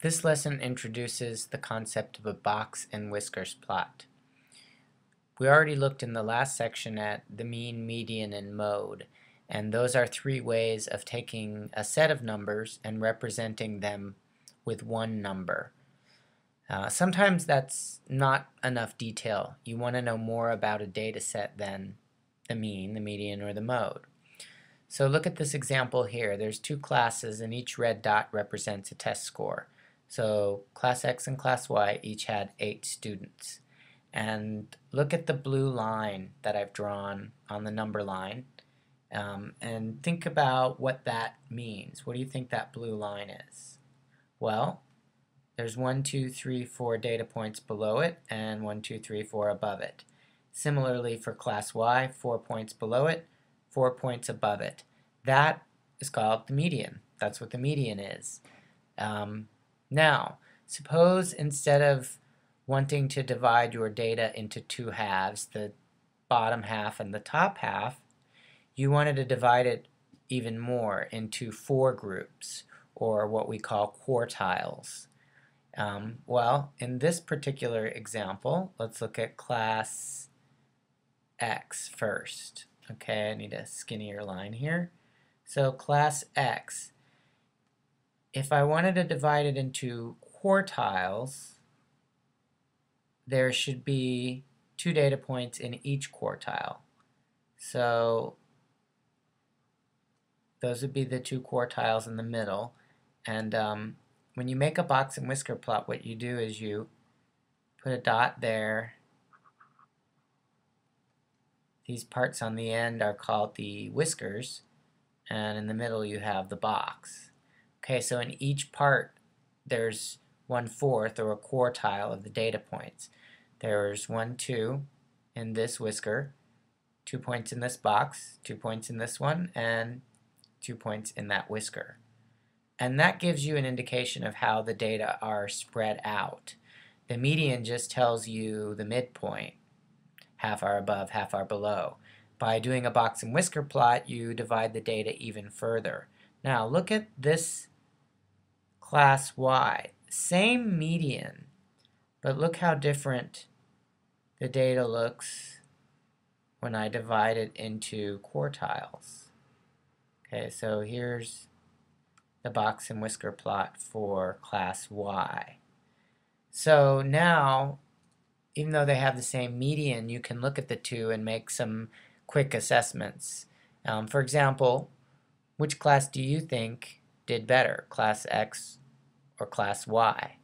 This lesson introduces the concept of a box and whiskers plot. We already looked in the last section at the mean, median, and mode, and those are three ways of taking a set of numbers and representing them with one number. Sometimes that's not enough detail. You want to know more about a data set than the mean, the median, or the mode. So look at this example here. There's two classes and each red dot represents a test score. So class X and class Y each had 8 students. And look at the blue line that I've drawn on the number line and think about what that means. What do you think that blue line is? Well, there's 1, 2, 3, 4 data points below it and 1, 2, 3, 4 above it. Similarly for class Y, 4 points below it, 4 points above it. That is called the median. That's what the median is. Now, suppose instead of wanting to divide your data into two halves, the bottom half and the top half, you wanted to divide it even more into 4 groups, or what we call quartiles. Well, in this particular example, let's look at class X first. Okay, I need a skinnier line here. So class X, if I wanted to divide it into quartiles, there should be 2 data points in each quartile. So those would be the 2 quartiles in the middle. And when you make a box and whisker plot, what you do is you put a dot there. These parts on the end are called the whiskers, and in the middle you have the box. Okay, so in each part there's 1/4 or a quartile of the data points. There's 1, 2 in this whisker, 2 points in this box, 2 points in this one, and 2 points in that whisker. And that gives you an indication of how the data are spread out. The median just tells you the midpoint. Half are above, half are below. By doing a box and whisker plot, you divide the data even further. Now look at this class Y. Same median, but look how different the data looks when I divide it into quartiles. Okay, so here's the box and whisker plot for class Y. So now, even though they have the same median, you can look at the two and make some quick assessments. For example, which class do you think did better, class X or class Y?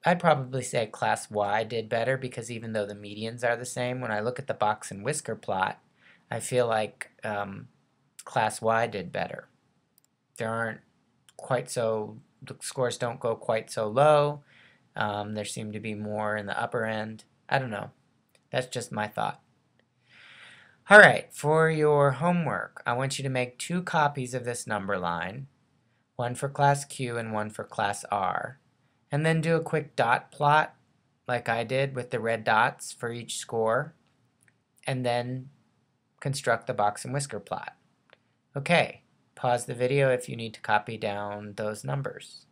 I'd probably say class Y did better because even though the medians are the same, when I look at the box and whisker plot, I feel like class Y did better. There aren't quite so, the scores don't go quite so low. There seem to be more in the upper end. I don't know. That's just my thought. All right, for your homework, I want you to make 2 copies of this number line, one for class Q and one for class R, and then do a quick dot plot like I did with the red dots for each score, and then construct the box and whisker plot. Okay, pause the video if you need to copy down those numbers.